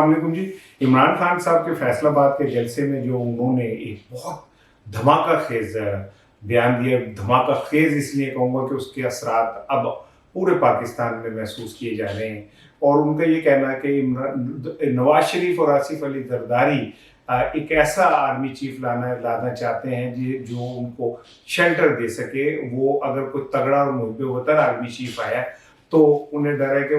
वालेकुम जी। इमरान खान साहब के फैसलाबाद के जलसे में जो उन्होंने एक बहुत धमाका खेज बयान दिया, धमाका खेज इसलिए कहूँगा कि उसके असरात अब पूरे पाकिस्तान में महसूस किए जा रहे हैं। और उनका ये कहना है कि नवाज शरीफ और आसिफ अली जरदारी एक ऐसा आर्मी चीफ लाना चाहते हैं जो उनको शेल्टर दे सके। वो अगर कोई तगड़ा और मुद्देवतर आर्मी चीफ आया तो उन्हें डर है कि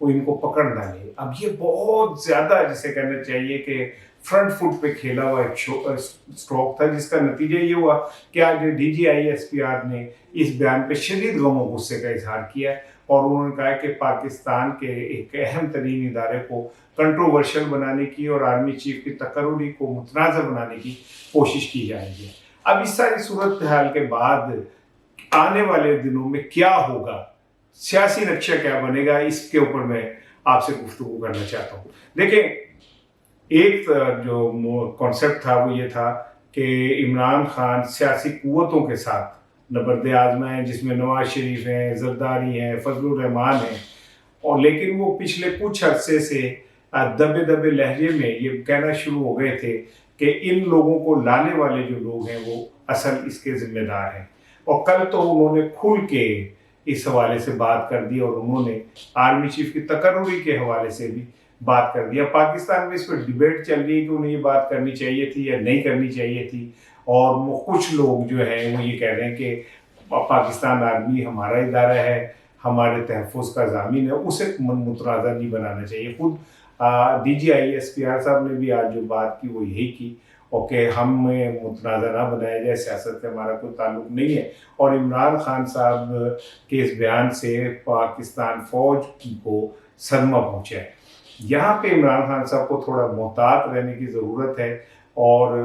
वो इनको पकड़ ना ले। अब ये बहुत ज्यादा जिसे कहना चाहिए कि फ्रंट फुट पे खेला हुआ एक स्ट्रोक था, जिसका नतीजा ये हुआ कि आज DGISPR ने इस बयान पे शदीद गम और गुस्से का इजहार किया है और उन्होंने कहा कि पाकिस्तान के एक अहम तरीन इदारे को कंट्रोवर्शियल बनाने की और आर्मी चीफ की तकर्रुरी को मुतनाज़ बनाने की कोशिश की जा रही है। अब इस सारी सूरत हाल के बाद आने वाले दिनों में क्या होगा, सियासी नक्शा क्या बनेगा, इसके ऊपर मैं आपसे गुफ्तगू करना चाहता हूँ। देखिए, एक जो कॉन्सेप्ट था वो ये था कि इमरान खान सियासी कुव्वतों के साथ नबर्द आजमाएं, जिसमें नवाज शरीफ हैं, जरदारी हैं, फजलुर रहमान हैं, और लेकिन वो पिछले कुछ अरसे से दबे दबे लहजे में ये कहना शुरू हो गए थे कि इन लोगों को लाने वाले जो लोग हैं वो असल इसके जिम्मेदार हैं। और कल तो उन्होंने खुल के इस हवाले से बात कर दी और उन्होंने आर्मी चीफ की तकर्रुरी के हवाले से भी बात कर दिया। पाकिस्तान में इस पर डिबेट चल रही है कि उन्हें ये बात करनी चाहिए थी या नहीं करनी चाहिए थी, और कुछ लोग जो हैं वो ये कह रहे हैं कि पाकिस्तान आर्मी हमारा इदारा है, हमारे तहफ़्फ़ुज़ का ज़ामिन है, उसे मुतनाज़ा नहीं बनाना चाहिए। खुद DGISPR साहब ने भी आज जो बात की वो यही की और कि हमें मुतनाज़ा ना बनाया जाए, सियासत से हमारा कोई ताल्लुक नहीं है। और इमरान खान साहब के इस बयान से पाकिस्तान फ़ौज को सदमा पहुँचा है। यहाँ पे इमरान खान साहब को थोड़ा मोहतात रहने की ज़रूरत है। और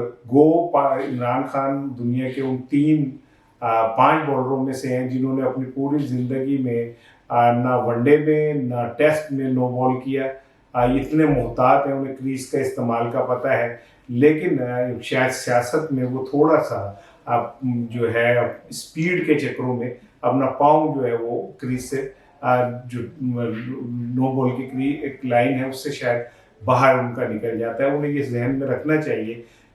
इमरान खान दुनिया के उन 5 बॉलरों में से हैं जिन्होंने अपनी पूरी ज़िंदगी में ना वनडे में ना टेस्ट में नो बॉल किया। इतने मोहतात हैं, उन्हें क्रीज का इस्तेमाल का पता है, लेकिन शायद सियासत में वो थोड़ा सा जो है स्पीड के चक्करों में अपना पाँव जो है वो क्रीज से जो नो बॉल की एक लाइन है उससे शायद बाहर उनका निकल जाता है। उन्हें ये जहन में रखना चाहिए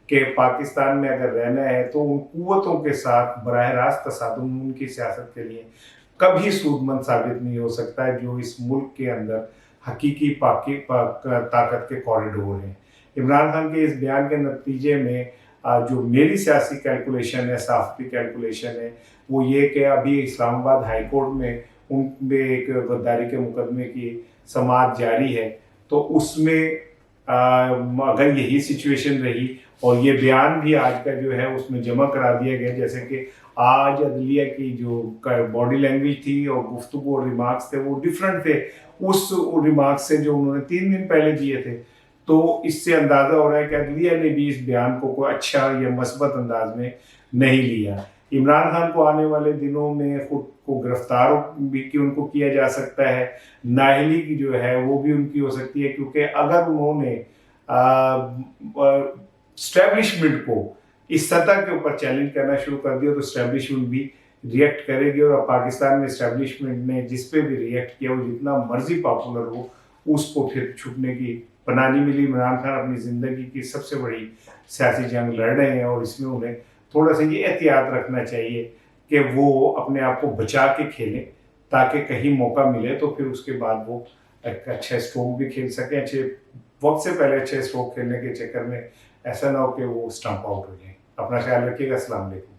कि पाकिस्तान में अगर रहना है तो उन कुव्वतों के साथ बराह रास्त तसादुम उनकी सियासत के लिए कभी सूदमंद साबित नहीं हो सकता है, जो इस मुल्क के अंदर हकीकी ताकत के कॉरिडोर हैं। इमरान खान के इस बयान के नतीजे में जो मेरी सियासी कैलकुलेशन है, सहाफ़ती कैलकुलेशन है, वो ये कि अभी इस्लामाबाद हाई कोर्ट में उन पे एक गद्दारी के मुकदमे की समाअत जारी है, तो उसमें अगर यही सिचुएशन रही और ये बयान भी आज का जो है उसमें जमा करा दिया गया, जैसे कि आज अदलिया की जो बॉडी लैंग्वेज थी और गुफ्तगू और रिमार्क्स थे वो डिफरेंट थे उस रिमार्क्स से जो उन्होंने 3 दिन पहले दिए थे। तो इससे अंदाज़ा हो रहा है कि अदलिया ने भी इस बयान को कोई अच्छा या मस्बत अंदाज में नहीं लिया। इमरान खान को आने वाले दिनों में खुद को गिरफ्तार भी उनको किया जा सकता है, नाअहली की जो है वो भी उनकी हो सकती है, क्योंकि अगर उन्होंने स्टैब्लिशमेंट को इस सतह के ऊपर चैलेंज करना शुरू कर दिया तो स्टैब्लिशमेंट भी रिएक्ट करेगी। और पाकिस्तान में स्टैब्लिशमेंट ने जिस पे भी रिएक्ट किया वो जितना मर्जी पॉपुलर हो उसको फिर छुपने की पनाह नहीं मिली। इमरान खान अपनी ज़िंदगी की सबसे बड़ी सियासी जंग लड़ रहे हैं और इसमें उन्हें थोड़ा सा ये एहतियात रखना चाहिए कि वो अपने आप को बचा के खेलें, ताकि कहीं मौका मिले तो फिर उसके बाद वो एक अच्छा स्ट्रोक भी खेल सकें। अच्छे वक्त से पहले अच्छे स्ट्रोक खेलने के चक्कर में ऐसा ना हो कि वो स्टंप आउट हो जाए। अपना ख्याल रखिएगा। अस्सलाम वालेकुम।